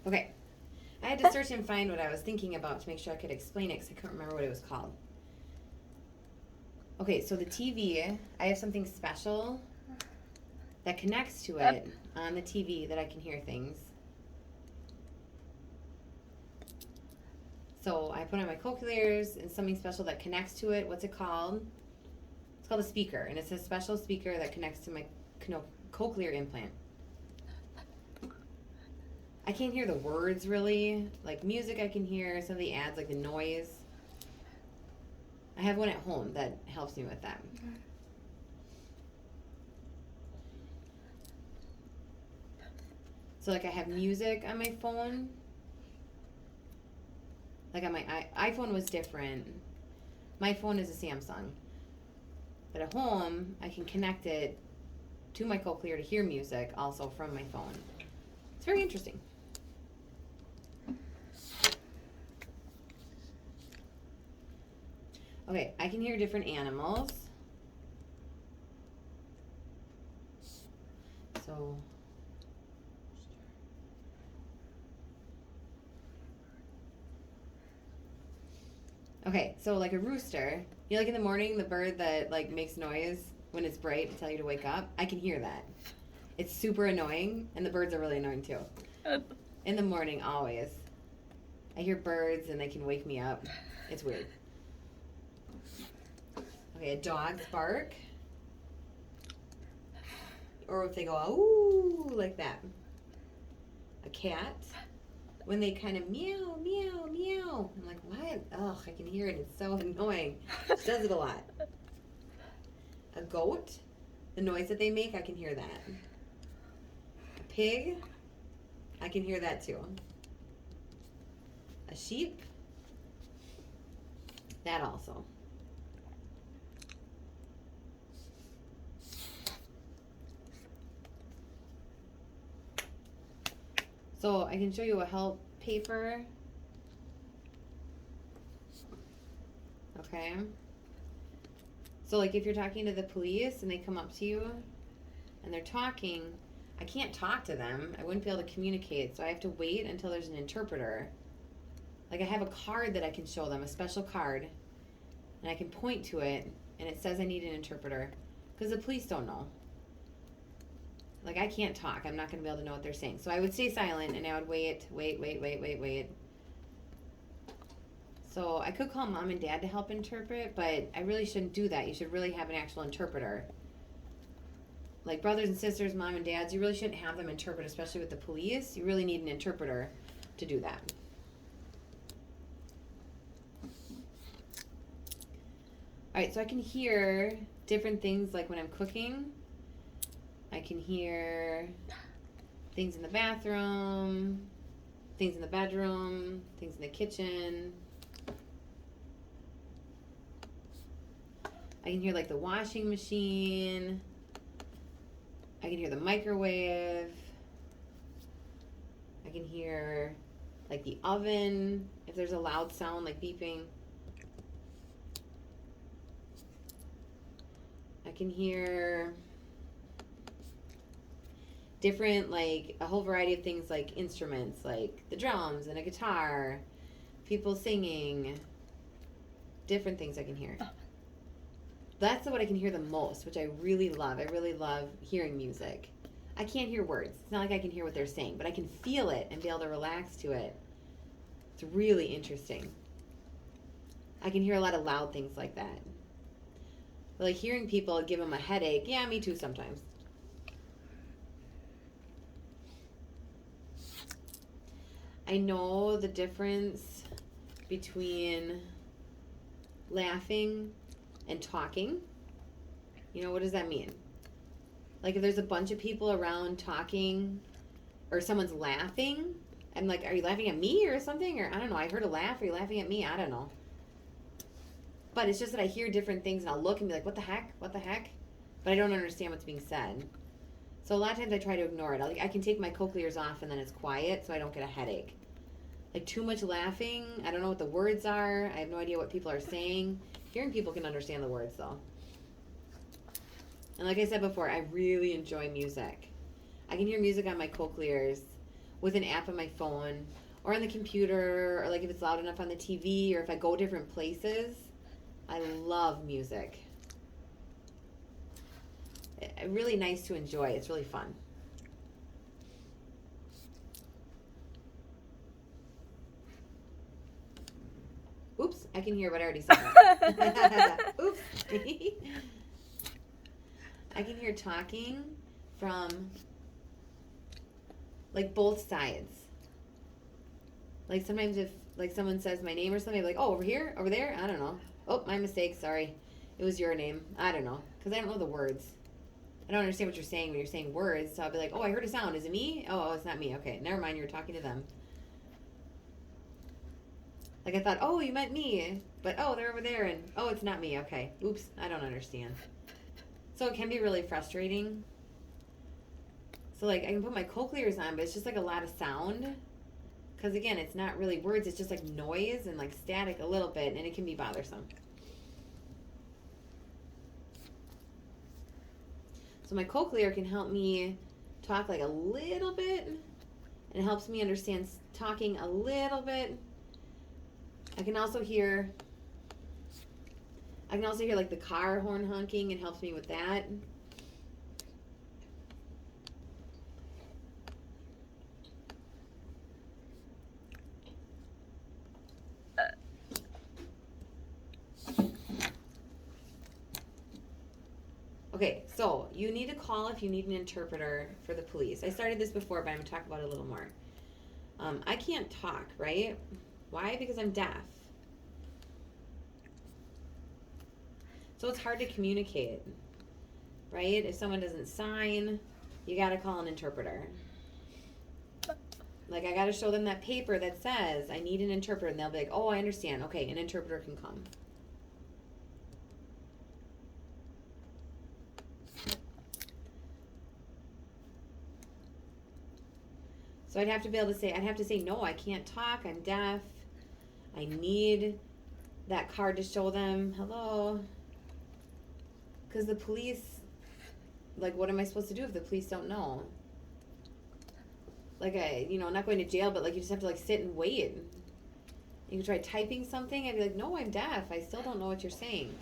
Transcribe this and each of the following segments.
Okay. I had to search and find what I was thinking about to make sure I could explain it because I couldn't remember what it was called. Okay, so the TV, I have something special that connects to it on the TV that I can hear things. So I put on my cochlears and something special that connects to it. What's it called? It's called a speaker, and it's a special speaker that connects to my cochlear implant. I can't hear the words really. Like music I can hear, some of the ads, like the noise. I have one at home that helps me with that. So like I have music on my phone. Like on my iPhone was different. My phone is a Samsung. But at home, I can connect it to my cochlear to hear music also from my phone. It's very interesting. Okay, I can hear different animals. So okay, so like a rooster, you know, like in the morning, the bird that like makes noise when it's bright to tell you to wake up. I can hear that. It's super annoying, and the birds are really annoying too. In the morning, always. I hear birds, and they can wake me up. It's weird. Okay, a dog's bark. Or if they go, ooh, like that. A cat. When they kind of meow, meow, meow. I'm like, what? Ugh, I can hear it. It's so annoying. She does it a lot. A goat. The noise that they make, I can hear that. A pig. I can hear that too. A sheep. That also. So I can show you a help paper. Okay. So like if you're talking to the police and they come up to you and they're talking, I can't talk to them. I wouldn't be able to communicate. So I have to wait until there's an interpreter. Like I have a card that I can show them, a special card, and I can point to it and it says I need an interpreter because the police don't know. Like I can't talk. I'm not going to be able to know what they're saying. So I would stay silent and I would wait. So I could call mom and dad to help interpret, but I really shouldn't do that. You should really have an actual interpreter. Like brothers and sisters, mom and dads, you really shouldn't have them interpret, especially with the police. You really need an interpreter to do that. All right, so I can hear different things like when I'm cooking. I can hear things in the bathroom, things in the bedroom, things in the kitchen. I can hear like the washing machine. I can hear the microwave. I can hear like the oven if there's a loud sound like beeping. I can hear different, like a whole variety of things like instruments, like the drums and a guitar, people singing, different things I can hear. That's what I can hear the most, which I really love. I really love hearing music. I can't hear words. It's not like I can hear what they're saying, but I can feel it and be able to relax to it. It's really interesting. I can hear a lot of loud things like that. But like hearing people give them a headache, yeah, me too sometimes. I know the difference between laughing and talking. You know, what does that mean? Like if there's a bunch of people around talking or someone's laughing, I'm like, are you laughing at me or something? Or I don't know, I heard a laugh. Are you laughing at me? I don't know. But it's just that I hear different things and I'll look and be like, what the heck? What the heck? But I don't understand what's being said. So a lot of times I try to ignore it. I can take my cochlears off and then it's quiet so I don't get a headache. Like too much laughing, I don't know what the words are. I have no idea what people are saying. Hearing people can understand the words though. And like I said before, I really enjoy music. I can hear music on my cochlears with an app on my phone or on the computer, or like if it's loud enough on the TV, or if I go different places. I love music. Really nice to enjoy. It's really fun. Oops, I can hear what I already said. Oops. I can hear talking from like both sides. Like sometimes if like someone says my name or something, I'm like, oh, over here, over there, I don't know. Oh, my mistake, sorry. It was your name. I don't know, because I don't know the words. I don't understand what you're saying when you're saying words, so I'll be like, oh, I heard a sound. Is it me? Oh, it's not me. Okay, never mind, you're talking to them. Like I thought, oh, you meant me, but oh, they're over there, and oh, it's not me. Okay, oops, I don't understand. So it can be really frustrating. So like I can put my cochlears on, but it's just like a lot of sound. Because again, it's not really words, it's just like noise and like static a little bit, and it can be bothersome. So my cochlear can help me talk like a little bit, and it helps me understand talking a little bit. I can also hear like the car horn honking. It helps me with that. Okay, so you need to call if you need an interpreter for the police. I started this before, but I'm going to talk about it a little more. I can't talk, right? Why? Because I'm deaf. So it's hard to communicate, right? If someone doesn't sign, you got to call an interpreter. Like I got to show them that paper that says I need an interpreter, and they'll be like, oh, I understand. Okay, an interpreter can come. So I'd have to say, no, I can't talk, I'm deaf. I need that card to show them, hello. Because the police, like, what am I supposed to do if the police don't know? Like, not going to jail, but, like, you just have to, like, sit and wait. You can try typing something, I'd be like, no, I'm deaf. I still don't know what you're saying.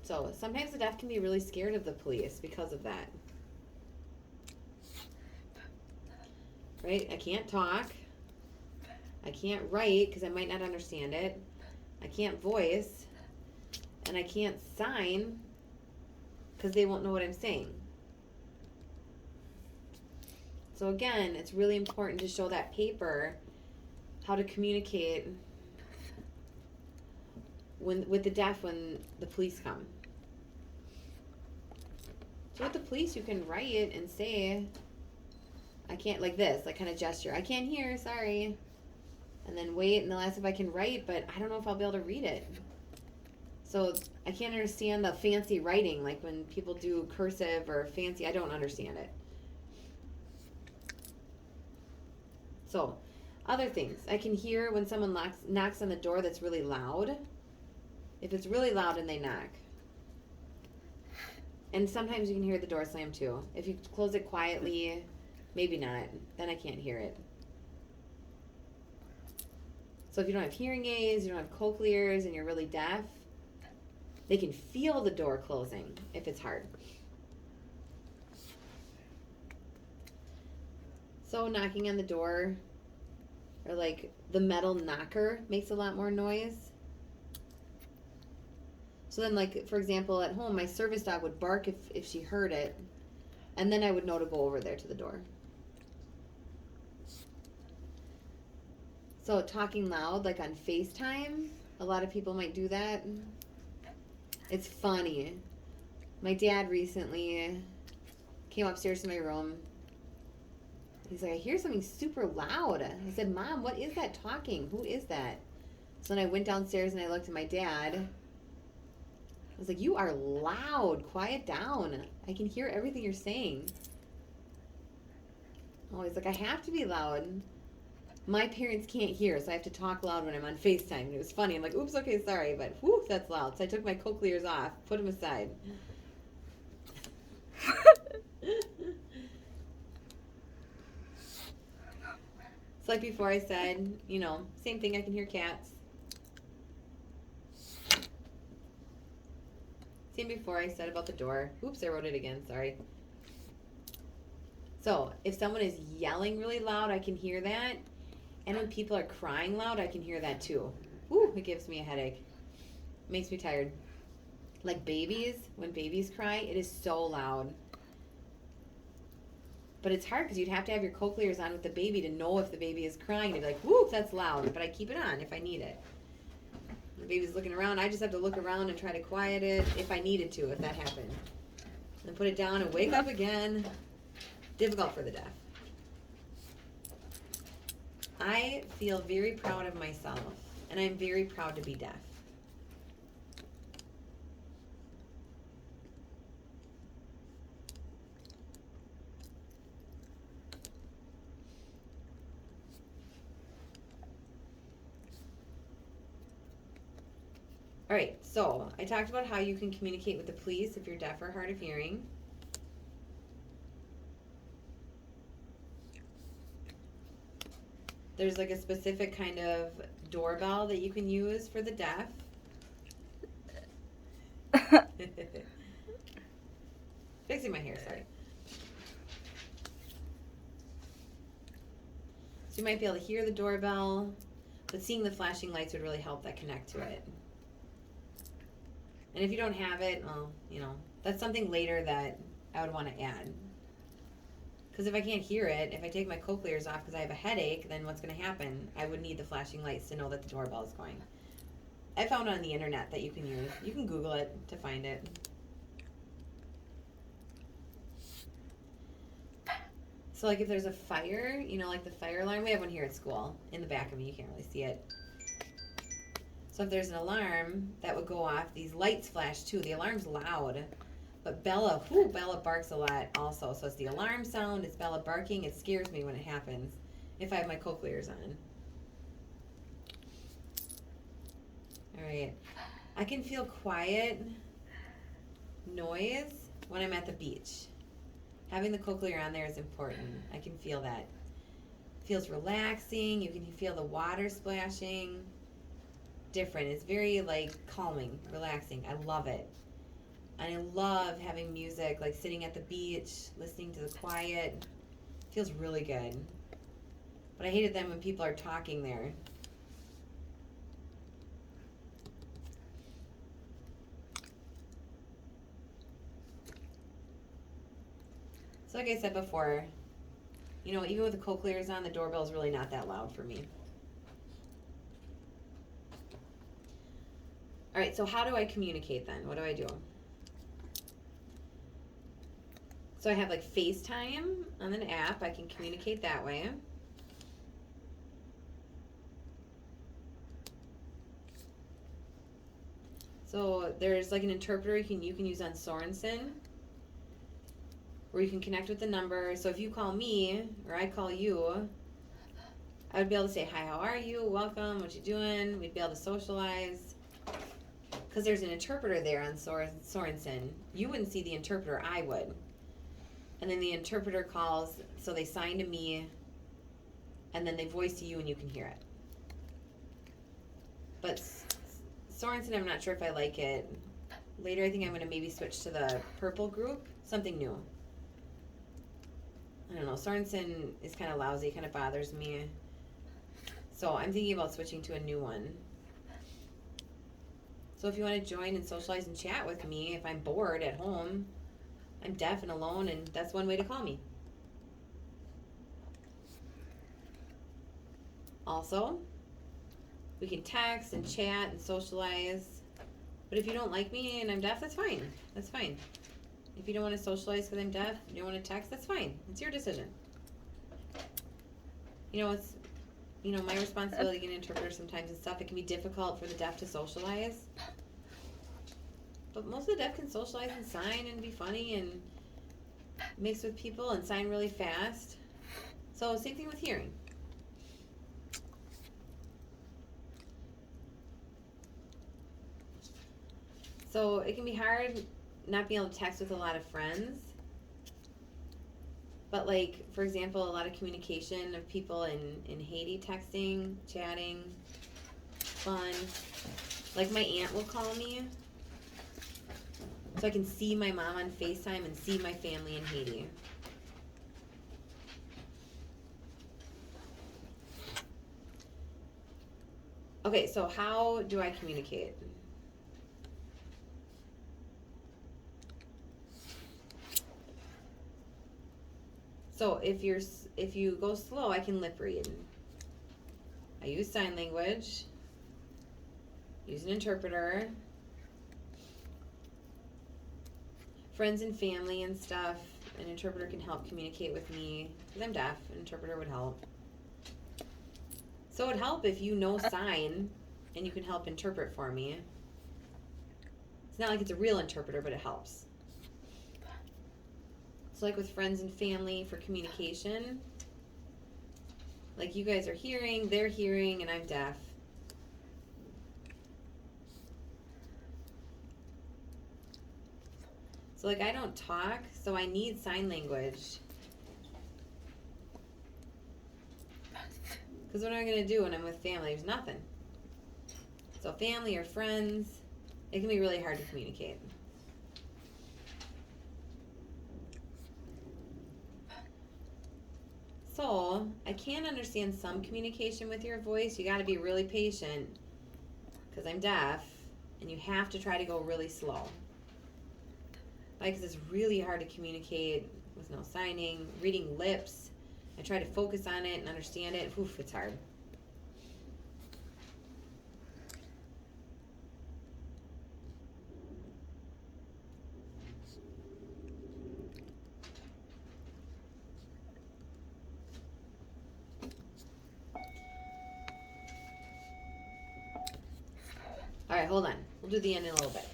So sometimes the deaf can be really scared of the police because of that. Right? I can't talk. I can't write because I might not understand it. I can't voice. And I can't sign because they won't know what I'm saying. So again, it's really important to show that paper how to communicate with the deaf when the police come. So with the police, you can write and say, I can't, like this, like kind of gesture. I can't hear, sorry. And then wait, and they'll ask if I can write, but I don't know if I'll be able to read it. So I can't understand the fancy writing, like when people do cursive or fancy, I don't understand it. So, other things. I can hear when someone knocks on the door that's really loud. If it's really loud and they knock. And sometimes you can hear the door slam too. If you close it quietly, maybe not. Then I can't hear it. So if you don't have hearing aids, you don't have cochlears, and you're really deaf, they can feel the door closing if it's hard. So knocking on the door, or like the metal knocker, makes a lot more noise. So then, like, for example, at home, my service dog would bark if she heard it, and then I would know to go over there to the door. So talking loud, like on FaceTime, a lot of people might do that. It's funny. My dad recently came upstairs to my room. He's like, I hear something super loud. I said, Mom, what is that talking? Who is that? So then I went downstairs and I looked at my dad. I was like, you are loud. Quiet down. I can hear everything you're saying. Oh, he's like, I have to be loud. My parents can't hear, so I have to talk loud when I'm on FaceTime. And it was funny. I'm like, oops, okay, sorry, but whew, that's loud. So I took my cochlears off, put them aside. like before I said, same thing, I can hear cats. Same before I said about the door. Oops, I wrote it again, sorry. So, if someone is yelling really loud, I can hear that. And when people are crying loud, I can hear that too. Ooh, it gives me a headache. Makes me tired. Like babies, when babies cry, it is so loud. But it's hard because you'd have to have your cochlears on with the baby to know if the baby is crying. To be like, whoo, that's loud. But I keep it on if I need it. The baby's looking around. I just have to look around and try to quiet it if I needed to, if that happened. Then put it down and wake up again. Difficult for the deaf. I feel very proud of myself, and I'm very proud to be deaf. All right, so I talked about how you can communicate with the police if you're deaf or hard of hearing. There's like a specific kind of doorbell that you can use for the deaf. Fixing my hair, sorry. So you might be able to hear the doorbell, but seeing the flashing lights would really help that connect to it. And if you don't have it, well, that's something later that I would want to add. Because if I can't hear it, if I take my cochlears off because I have a headache, then what's going to happen? I would need the flashing lights to know that the doorbell is going. I found on the internet that you can use. You can Google it to find it. So like if there's a fire, like the fire alarm, we have one here at school in the back of me, you can't really see it. So if there's an alarm that would go off, these lights flash too. The alarm's loud, but Bella barks a lot also. So it's the alarm sound, it's Bella barking. It scares me when it happens if I have my cochlears on. All right. I can feel quiet noise when I'm at the beach. Having the cochlear on there is important. I can feel that. It feels relaxing. You can feel the water splashing. Different. It's very calming, relaxing. I love it. And I love having music, like sitting at the beach, listening to the quiet. It feels really good. But I hate it then when people are talking there. So like I said before, even with the cochlears on, the doorbell's really not that loud for me. All right, so how do I communicate then? What do I do? So I have FaceTime on an app. I can communicate that way. So there's an interpreter you can use on Sorensen, where you can connect with the number. So if you call me or I call you, I would be able to say, hi, how are you? Welcome, what you doing? We'd be able to socialize. Because there's an interpreter there on Sorensen. You wouldn't see the interpreter, I would. And then the interpreter calls, so they sign to me, and then they voice to you and you can hear it. But Sorensen, I'm not sure if I like it. Later, I think I'm going to maybe switch to the purple group, something new. I don't know, Sorensen is kind of lousy, kind of bothers me. So I'm thinking about switching to a new one. So if you want to join and socialize and chat with me, if I'm bored at home, I'm deaf and alone, and that's one way to call me. Also, we can text and chat and socialize. But if you don't like me and I'm deaf, that's fine. That's fine. If you don't want to socialize because I'm deaf, you don't want to text, that's fine. It's your decision. It's my responsibility to get an interpreter sometimes and stuff. It can be difficult for the deaf to socialize. But most of the deaf can socialize and sign and be funny and mix with people and sign really fast. So same thing with hearing. So it can be hard not being able to text with a lot of friends. But like, for example, a lot of communication of people in Haiti, texting, chatting, fun. Like my aunt will call me so I can see my mom on FaceTime and see my family in Haiti. Okay, so how do I communicate? So if you go slow, I can lip read. I use sign language. Use an interpreter. Friends and family and stuff, an interpreter can help communicate with me because I'm deaf. An interpreter would help. So it would help if you know sign and you can help interpret for me. It's not like it's a real interpreter, but it helps. So like with friends and family for communication, like you guys are hearing, they're hearing, and I'm deaf. So like I don't talk, so I need sign language. Because what am I going to do when I'm with family? There's nothing. So family or friends, it can be really hard to communicate. So I can understand some communication with your voice. You got to be really patient because I'm deaf, and you have to try to go really slow. Like, because it's really hard to communicate with no signing, reading lips. I try to focus on it and understand it. Oof, it's hard. All right, hold on. We'll do the end in a little bit.